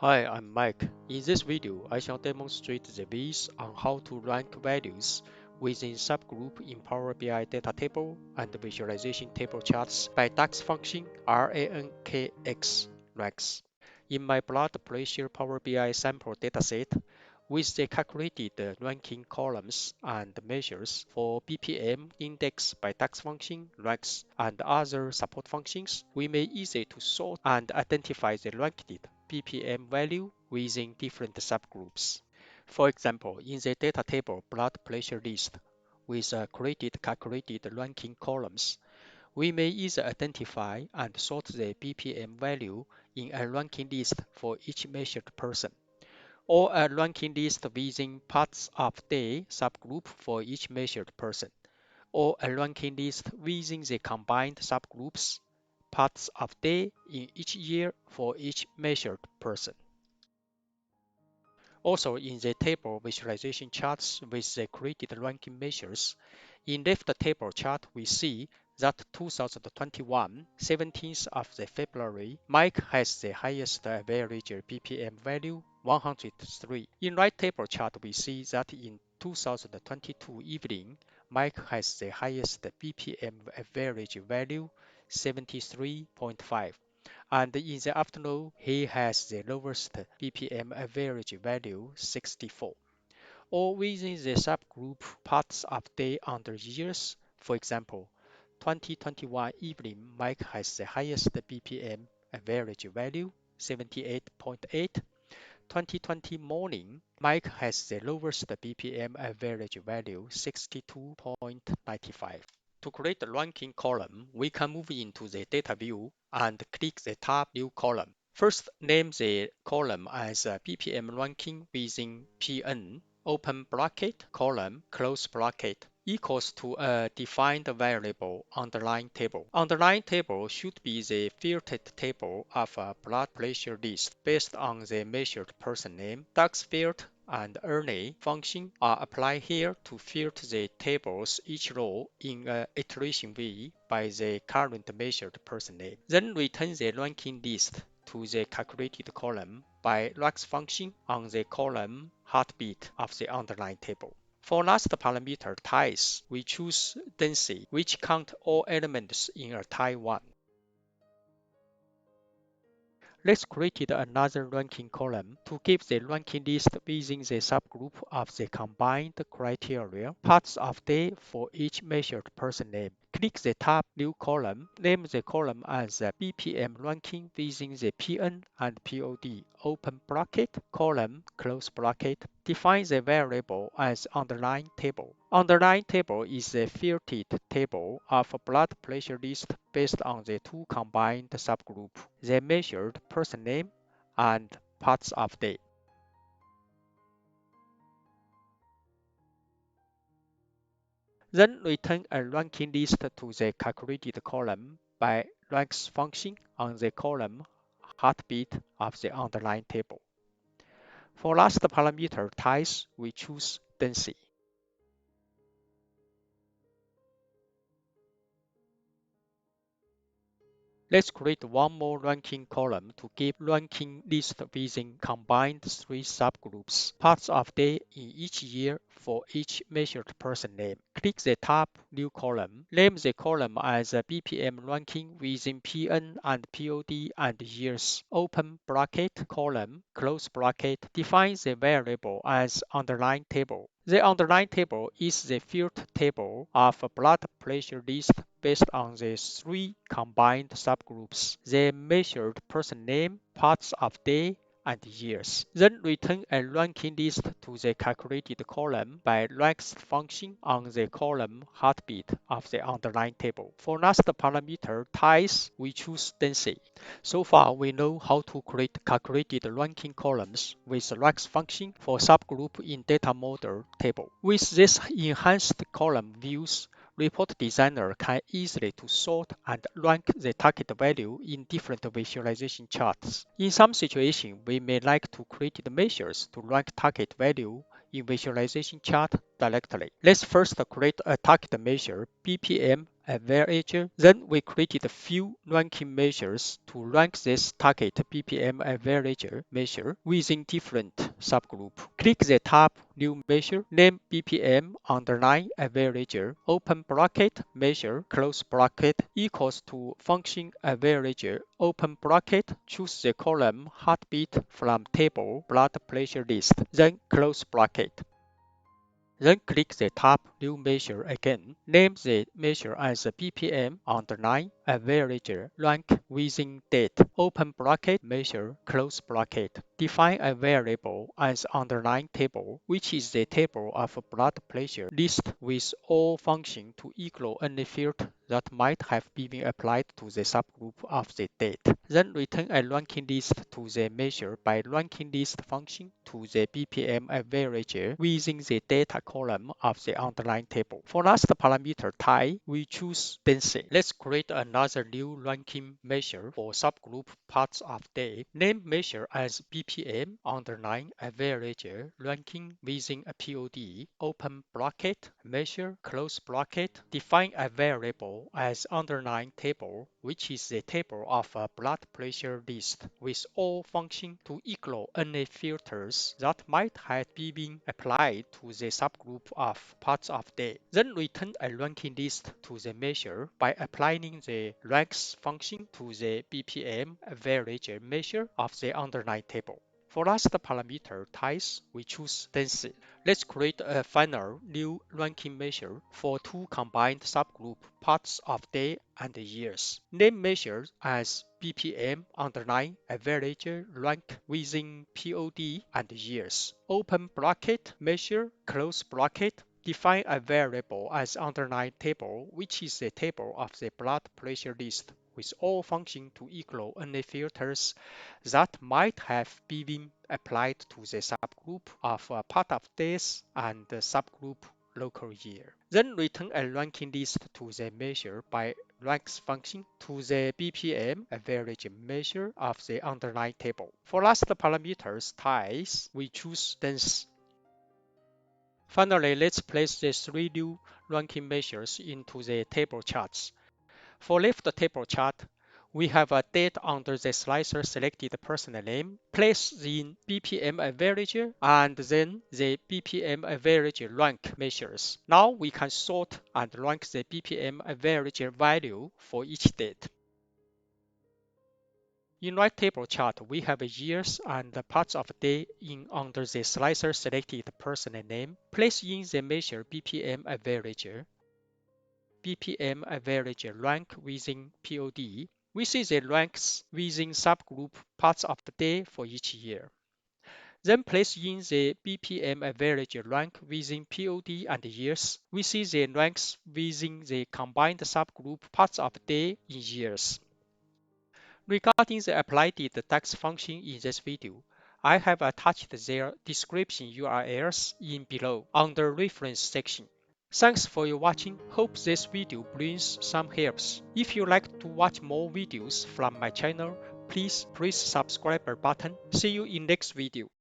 Hi, I'm Mike. In this video, I shall demonstrate the ways on how to rank values within subgroup in Power BI data table and visualization table charts by DAX function RANKX ranks. In my blood pressure Power BI sample dataset, with the calculated ranking columns and measures for BPM index by DAX function, ranks, and other support functions, we may easily to sort and identify the ranked BPM value within different subgroups. For example, in the data table blood pressure list with created calculated ranking columns, we may easily identify and sort the BPM value in a ranking list for each measured person, or a ranking list within parts of day subgroup for each measured person, or a ranking list within the combined subgroups parts of day in each year for each measured person. Also, in the table visualization charts with the created ranking measures, in left table chart, we see that 2021, 17th of the February, Mike has the highest average BPM value, 103. In right table chart, we see that in 2022 evening, Mike has the highest BPM average value, 73.5. And in the afternoon, he has the lowest BPM average value, 64. Or within the subgroup parts of day under years, for example, 2021 evening, Mike has the highest BPM average value, 78.8. 2020 morning, Mike has the lowest BPM average value, 62.95. To create the ranking column, we can move into the data view and click the tab new column. First, name the column as BPM ranking within PN, open bracket, column, close bracket, equals to a defined variable underlying table. Underlying table should be the filtered table of a blood pressure list based on the measured person name. DAX field and early function are applied here to filter the tables each row in an iteration way by the current measured person name. Then return the ranking list to the calculated column by RANKX function on the column heartbeat of the underlying table. For last parameter ties, we choose density, which count all elements in a tie 1. Let's create another ranking column to give the ranking list within the subgroup of the combined criteria parts of day for each measured person name. Click the tab new column, name the column as BPM ranking within the PN and POD open bracket, column, close bracket. Define the variable as underlying table. Underlying table is the filtered table of a blood pressure list based on the two combined subgroups, the measured person name and parts of day. Then return a ranking list to the calculated column by RANKX function on the column heartbeat of the underlying table. For last parameter ties, we choose density. Let's create one more ranking column to give ranking list within combined 3 subgroups, parts of day in each year for each measured person name. Click the tab new column, name the column as a BPM ranking within PN and POD and years, open bracket, column, close bracket. Define the variable as underlying table. The underlying table is the filtered table of a blood pressure list based on the 3 combined subgroups, the measured person name, parts of day, and years. Then return a ranking list to the calculated column by RANKX function on the column heartbeat of the underlying table. For last parameter ties, we choose density. So far, we know how to create calculated ranking columns with RANKX function for subgroup in data model table. With this enhanced column views, report designer can easily to sort and rank the target value in different visualization charts. In some situations, we may like to create the measures to rank target value in visualization chart directly. Let's first create a target measure BPM averager. Then we created a few ranking measures to rank this target BPM averager measure within different subgroup. Click the tab New Measure, name BPM underline averager, open bracket, measure, close bracket, equals to function averager, open bracket, choose the column heartbeat from table blood pressure list, then close bracket. Then click the tab New Measure again. Name the measure as BPM underline averager rank within date. Open bracket measure close bracket. Define a variable as underline table, which is the table of blood pressure list with all function to equal any field that might have been applied to the subgroup of the date. Then return a ranking list to the measure by ranking list function to the BPM averager within the data column of the underlying table. For last parameter type, we choose density. Let's create another new ranking measure for subgroup parts of day. Name measure as BPM underline averager ranking within a POD, open bracket, measure, close bracket. Define a variable as underlying table, which is the table of a blood pressure list with all function to equal any filters that might have been applied to the subgroup of parts of day. Then return a ranking list to the measure by applying the ranks function to the BPM average measure of the underlying table. For last parameter types, we choose density. Let's create a final new ranking measure for two combined subgroup parts of day and years. Name measures as BPM underline average rank within POD and years. Open bracket measure close bracket. Define a variable as underline table, which is the table of the blood pressure list with all function to equal any filters that might have been applied to the subgroup of a part of days and the subgroup local year. Then return a ranking list to the measure by ranks function to the BPM average measure of the underlying table. For last parameters types, we choose density. Finally, let's place the three new ranking measures into the table charts. For left table chart, we have a date under the slicer selected person name, place in BPM average, and then the BPM average rank measures. Now we can sort and rank the BPM average value for each date. In right table chart, we have years and parts of day in under the slicer selected person name. Place in the measure BPM average. BPM average rank within POD. We see the ranks within subgroup parts of the day for each year. Then place in the BPM average rank within POD and years. We see the ranks within the combined subgroup parts of the day in years. Regarding the applied DAX function in this video, I have attached their description URLs in below under reference section. Thanks for your watching. Hope this video brings some helps. If you like to watch more videos from my channel, please press subscribe button. See you in next video.